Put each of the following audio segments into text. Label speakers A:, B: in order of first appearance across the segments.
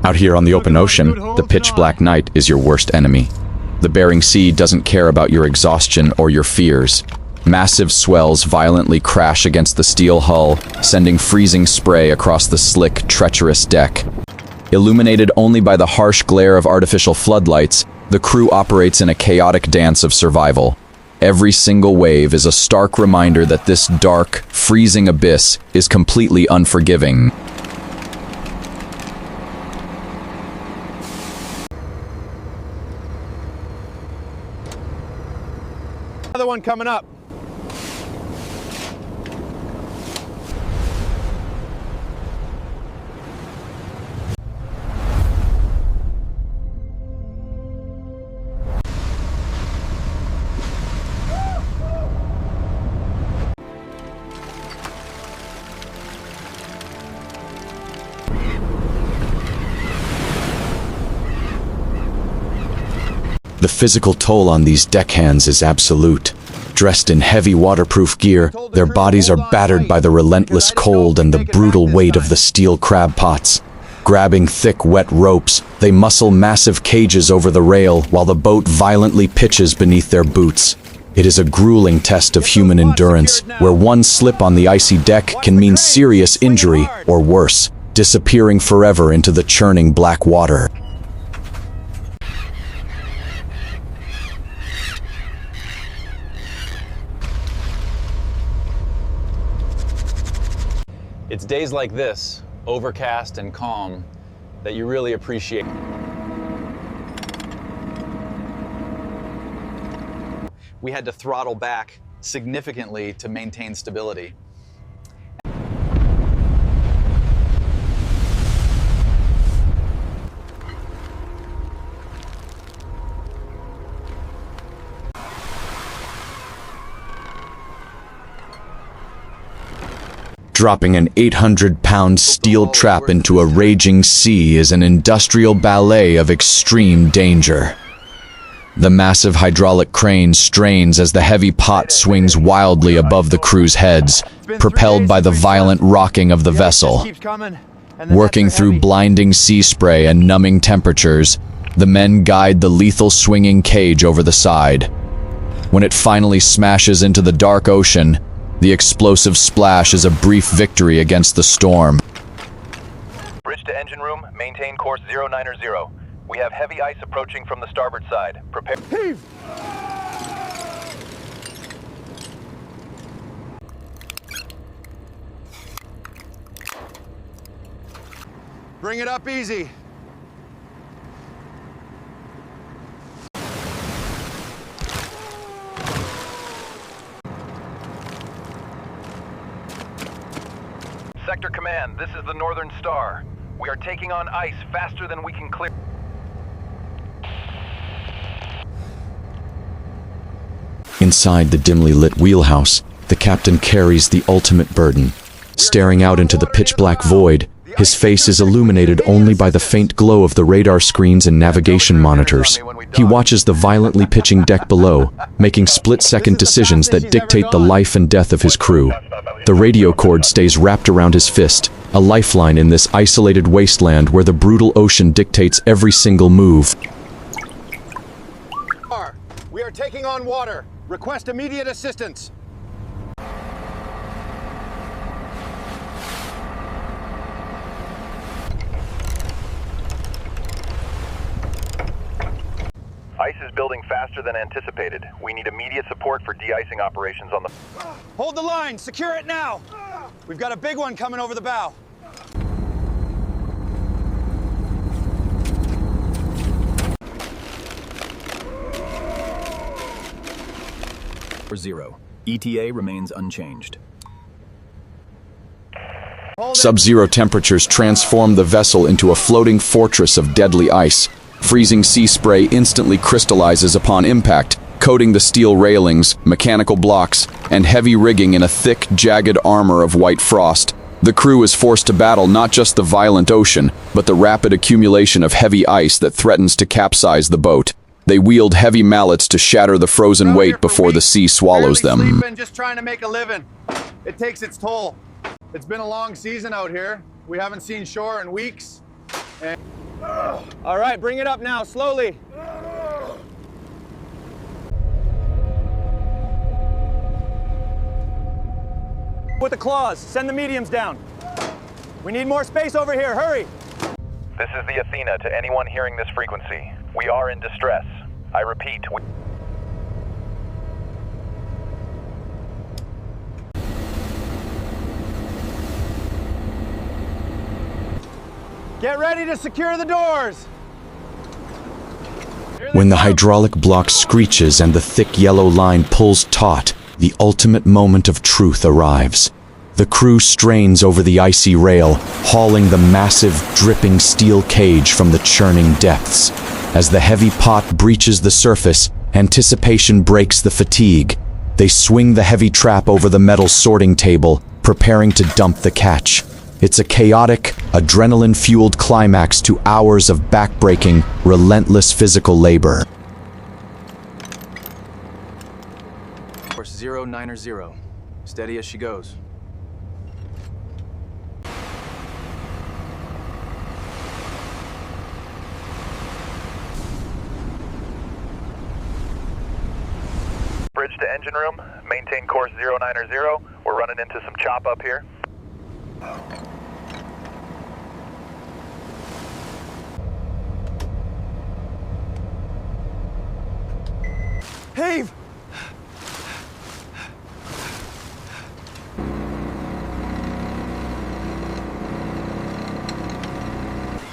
A: Out here on the open ocean, the pitch-black night is your worst enemy. The Bering Sea doesn't care about your exhaustion or your fears. Massive swells violently crash against the steel hull, sending freezing spray across the slick, treacherous deck. Illuminated only by the harsh glare of artificial floodlights, the crew operates in a chaotic dance of survival. Every single wave is a stark reminder that this dark, freezing abyss is completely unforgiving.
B: Another one coming up.
A: The physical toll on these deckhands is absolute. Dressed in heavy waterproof gear, their bodies are battered by the relentless cold and the brutal weight of the steel crab pots. Grabbing thick, wet ropes, they muscle massive cages over the rail while the boat violently pitches beneath their boots. It is a grueling test of human endurance, where one slip on the icy deck can mean serious injury, or worse, disappearing forever into the churning black water.
C: It's days like this, overcast and calm, that you really appreciate. We had to throttle back significantly to maintain stability.
A: Dropping an 800-pound steel trap into a raging sea is an industrial ballet of extreme danger. The massive hydraulic crane strains as the heavy pot swings wildly above the crew's heads, propelled by the violent rocking of the vessel. Working through blinding sea spray and numbing temperatures, the men guide the lethal swinging cage over the side. When it finally smashes into the dark ocean, the explosive splash is a brief victory against the storm.
D: Bridge to engine room, maintain course 090. We have heavy ice approaching from the starboard side. Prepare.
B: Heave! Bring it up easy.
D: Sector Command, this is the Northern Star. We are taking on ice faster than we can clear.
A: Inside the dimly lit wheelhouse, the captain carries the ultimate burden. Staring out into the pitch-black void, his face is illuminated only by the faint glow of the radar screens and navigation monitors. He watches the violently pitching deck below, making split-second decisions that dictate the life and death of his crew. The radio cord stays wrapped around his fist, a lifeline in this isolated wasteland where the brutal ocean dictates every single move.
B: We are taking on water. Request immediate assistance.
D: Ice is building faster than anticipated. We need immediate support for de-icing operations on the...
B: Hold the line, secure it now. We've got a big one coming over the bow.
E: Zero. ETA remains unchanged.
A: Sub-zero temperatures transform the vessel into a floating fortress of deadly ice. Freezing sea spray instantly crystallizes upon impact, coating the steel railings, mechanical blocks, and heavy rigging in a thick, jagged armor of white frost. The crew is forced to battle not just the violent ocean, but the rapid accumulation of heavy ice that threatens to capsize the boat. They wield heavy mallets to shatter the frozen weight before the sea swallows them.
B: Just trying to make a living. It takes its toll. It's been a long season out here. We haven't seen shore in weeks. And All right, bring it up now, slowly. With the claws, send the mediums down. We need more space over here, hurry.
D: This is the Athena to anyone hearing this frequency. We are in distress. I repeat,
B: Get ready to secure the doors.
A: When the hydraulic block screeches and the thick yellow line pulls taut, the ultimate moment of truth arrives. The crew strains over the icy rail, hauling the massive, dripping steel cage from the churning depths. As the heavy pot breaches the surface, anticipation breaks the fatigue. They swing the heavy trap over the metal sorting table, preparing to dump the catch. It's a chaotic, adrenaline-fueled climax to hours of backbreaking, relentless physical labor.
E: Course 090. Steady as she goes.
D: bridge to engine room, maintain course 090. We're running into some chop up here.
B: Heave!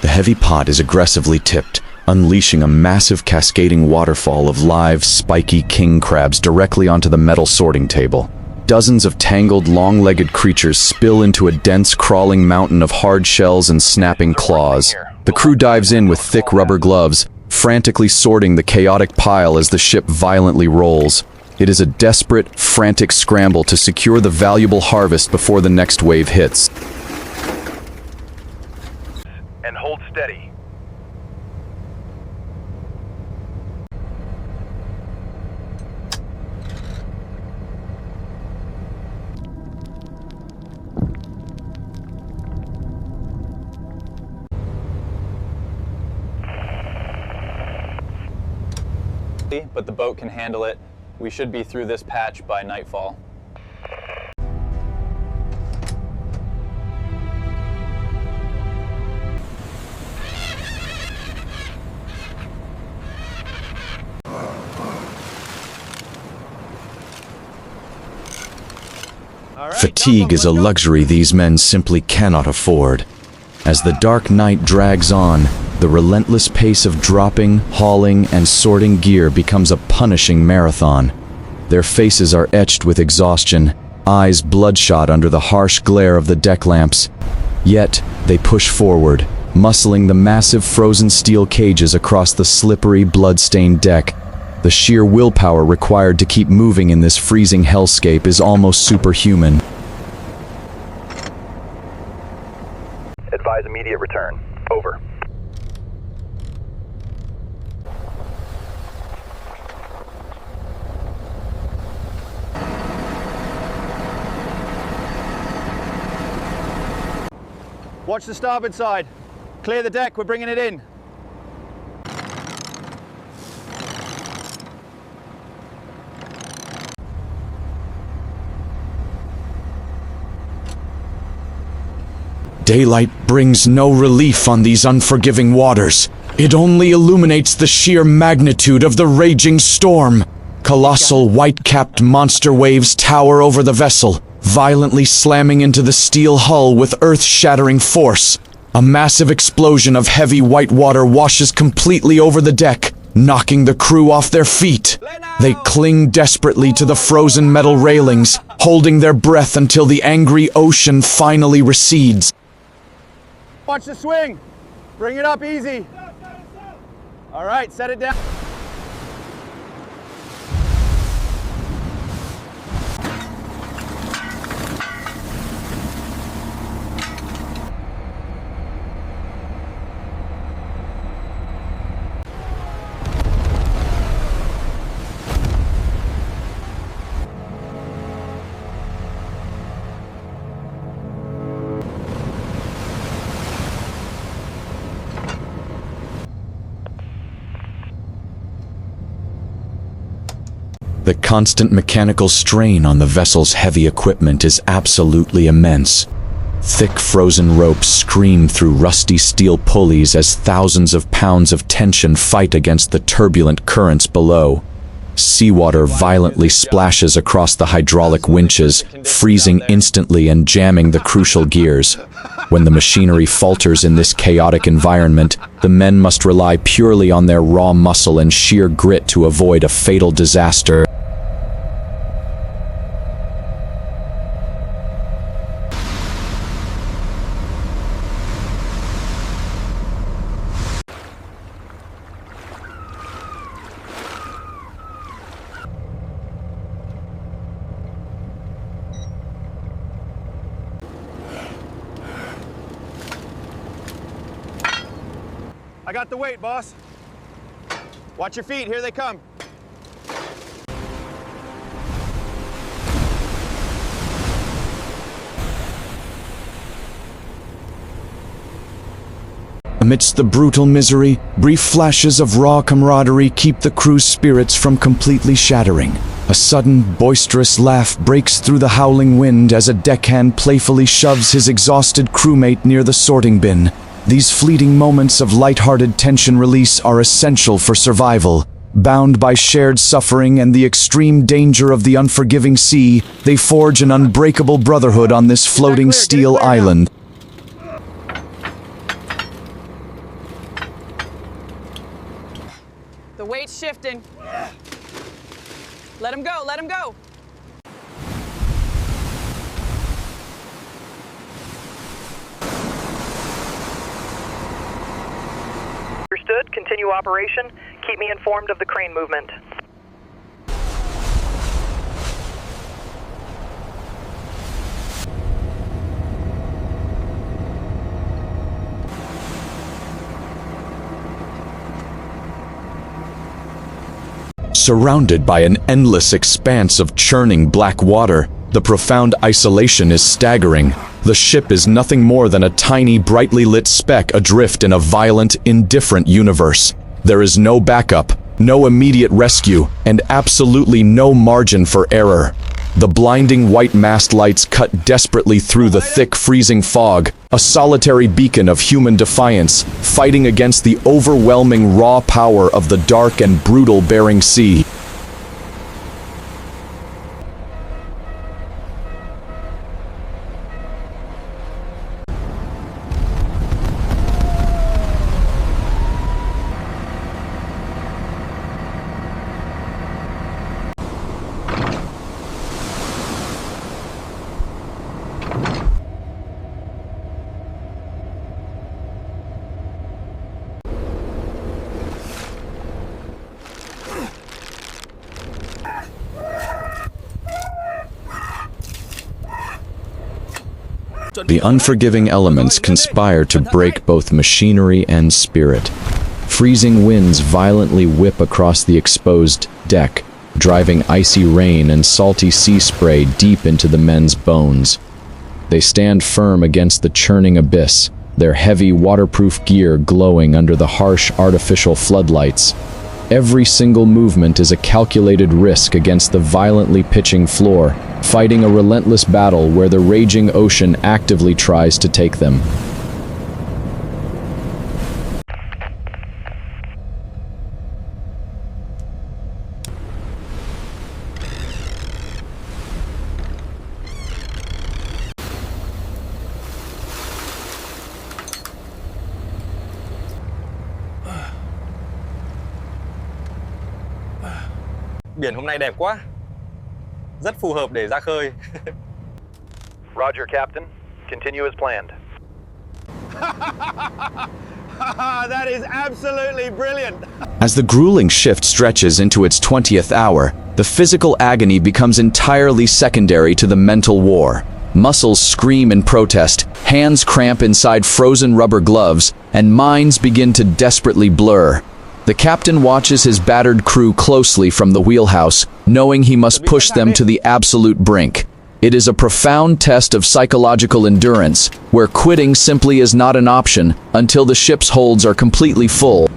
A: The heavy pot is aggressively tipped, unleashing a massive cascading waterfall of live, spiky king crabs directly onto the metal sorting table. Dozens of tangled, long-legged creatures spill into a dense, crawling mountain of hard shells and snapping claws. The crew dives in with thick rubber gloves, frantically sorting the chaotic pile as the ship violently rolls. It is a desperate, frantic scramble to secure the valuable harvest before the next wave hits.
D: And hold steady.
C: But the boat can handle it. We should be through this patch by nightfall.
A: Fatigue is a luxury these men simply cannot afford. As the dark night drags on, the relentless pace of dropping, hauling, and sorting gear becomes a punishing marathon. Their faces are etched with exhaustion, eyes bloodshot under the harsh glare of the deck lamps. Yet, they push forward, muscling the massive frozen steel cages across the slippery, blood-stained deck. The sheer willpower required to keep moving in this freezing hellscape is almost superhuman.
D: Advise immediate return. Over.
B: Watch the starboard side. Clear the deck, we're bringing it in.
A: Daylight brings no relief on these unforgiving waters. It only illuminates the sheer magnitude of the raging storm. Colossal, white-capped monster waves tower over the vessel, violently slamming into the steel hull with earth-shattering force. A massive explosion of heavy white water washes completely over the deck, knocking the crew off their feet. They cling desperately to the frozen metal railings, holding their breath until the angry ocean finally recedes.
B: Watch the swing. Bring it up easy. All right, set it down.
A: The constant mechanical strain on the vessel's heavy equipment is absolutely immense. Thick frozen ropes scream through rusty steel pulleys as thousands of pounds of tension fight against the turbulent currents below. Seawater violently splashes across the hydraulic winches, freezing instantly and jamming the crucial gears. When the machinery falters in this chaotic environment, the men must rely purely on their raw muscle and sheer grit to avoid a fatal disaster.
B: I got the weight, boss. Watch your feet, here they come.
A: Amidst the brutal misery, brief flashes of raw camaraderie keep the crew's spirits from completely shattering. A sudden, boisterous laugh breaks through the howling wind as a deckhand playfully shoves his exhausted crewmate near the sorting bin. These fleeting moments of lighthearted tension release are essential for survival. Bound by shared suffering and the extreme danger of the unforgiving sea, they forge an unbreakable brotherhood on this floating steel island.
F: The weight's shifting. Let him go, let him go.
G: Understood. Continue operation. Keep me informed of the crane movement.
A: Surrounded by an endless expanse of churning black water, the profound isolation is staggering. The ship is nothing more than a tiny, brightly lit speck adrift in a violent, indifferent universe. There is no backup, no immediate rescue, and absolutely no margin for error. The blinding white mast lights cut desperately through the thick, freezing fog, a solitary beacon of human defiance, fighting against the overwhelming raw power of the dark and brutal Bering Sea. The unforgiving elements conspire to break both machinery and spirit. Freezing winds violently whip across the exposed deck, driving icy rain and salty sea spray deep into the men's bones. They stand firm against the churning abyss, their heavy waterproof gear glowing under the harsh artificial floodlights. Every single movement is a calculated risk against the violently pitching floor, fighting a relentless battle where the raging ocean actively tries to take them.
H: Biển hôm nay đẹp quá. Rất phù hợp để ra khơi.
D: Roger, Captain. Continue as planned.
B: That is absolutely brilliant.
A: As the grueling shift stretches into its 20th hour, the physical agony becomes entirely secondary to the mental war. Muscles scream in protest, hands cramp inside frozen rubber gloves, and minds begin to desperately blur. The captain watches his battered crew closely from the wheelhouse, knowing he must push them to the absolute brink. It is a profound test of psychological endurance, where quitting simply is not an option until the ship's holds are completely full.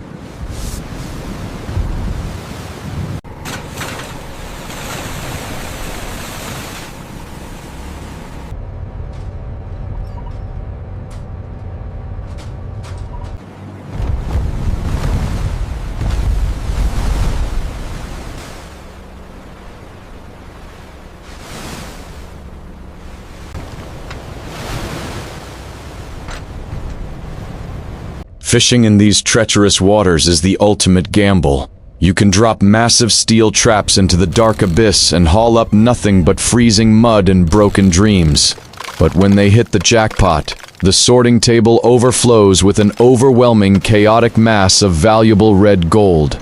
A: Fishing in these treacherous waters is the ultimate gamble. You can drop massive steel traps into the dark abyss and haul up nothing but freezing mud and broken dreams. But when they hit the jackpot, the sorting table overflows with an overwhelming, chaotic mass of valuable red gold.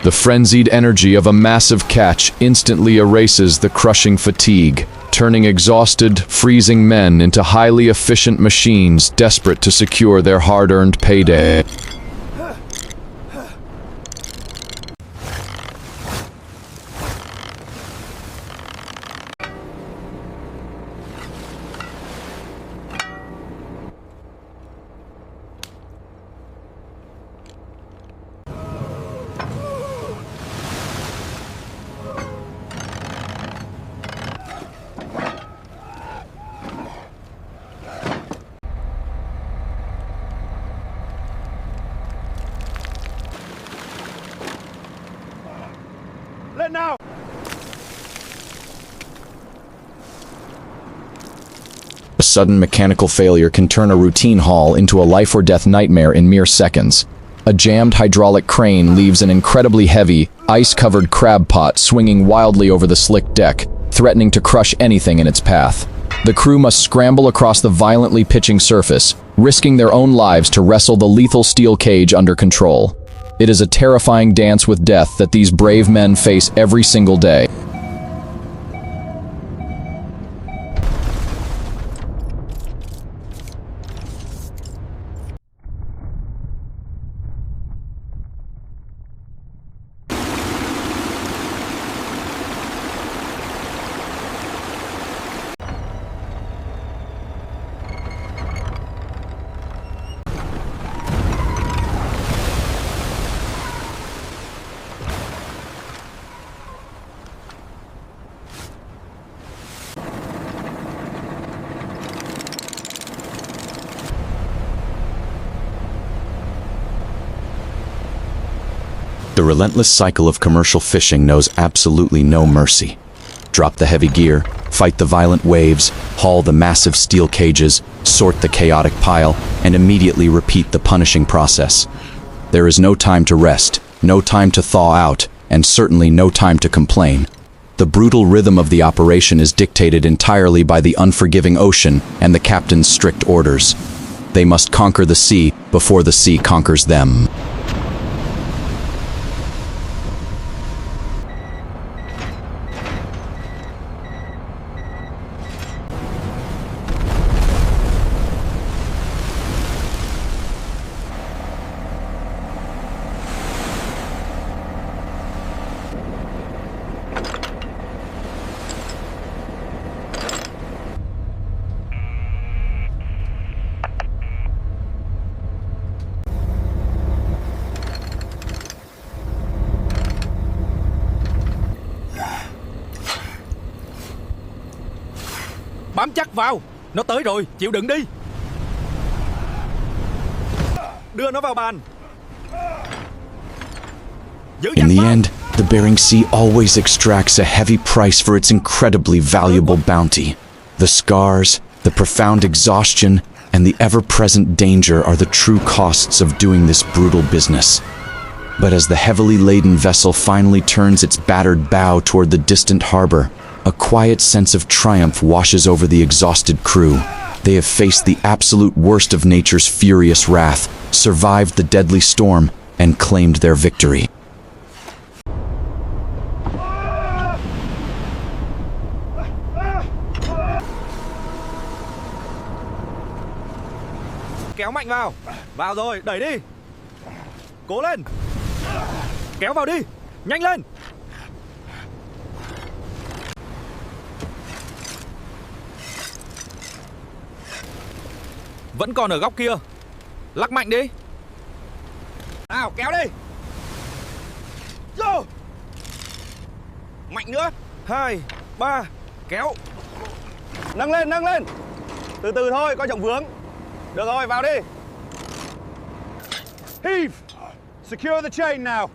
A: The frenzied energy of a massive catch instantly erases the crushing fatigue, turning exhausted, freezing men into highly efficient machines desperate to secure their hard-earned payday.
B: Let now!
A: A sudden mechanical failure can turn a routine haul into a life-or-death nightmare in mere seconds. A jammed hydraulic crane leaves an incredibly heavy, ice-covered crab pot swinging wildly over the slick deck, threatening to crush anything in its path. The crew must scramble across the violently pitching surface, risking their own lives to wrestle the lethal steel cage under control. It is a terrifying dance with death that these brave men face every single day. The relentless cycle of commercial fishing knows absolutely no mercy. Drop the heavy gear, fight the violent waves, haul the massive steel cages, sort the chaotic pile, and immediately repeat the punishing process. There is no time to rest, no time to thaw out, and certainly no time to complain. The brutal rhythm of the operation is dictated entirely by the unforgiving ocean and the captain's strict orders. They must conquer the sea before the sea conquers them.
I: Bám chắc vào, nó tới rồi, chịu đựng đi. Đưa nó vào bàn.
A: In the end, the Bering Sea always extracts a heavy price for its incredibly valuable bounty. The scars, the profound exhaustion, and the ever-present danger are the true costs of doing this brutal business. But as the heavily laden vessel finally turns its battered bow toward the distant harbor, a quiet sense of triumph washes over the exhausted crew. They have faced the absolute worst of nature's furious wrath, survived the deadly storm, and claimed their victory.
I: Kéo mạnh vào. Vào rồi, đẩy đi. Cố lên. Kéo vào đi. Nhanh lên. Vẫn còn ở góc kia. Lắc mạnh đi. Nào, kéo đi. Vô. Mạnh nữa. 2, 3, kéo.
B: Nâng lên, nâng lên. Từ từ thôi, coi trọng vướng. Được rồi, vào đi. Heave. Secure the chain now.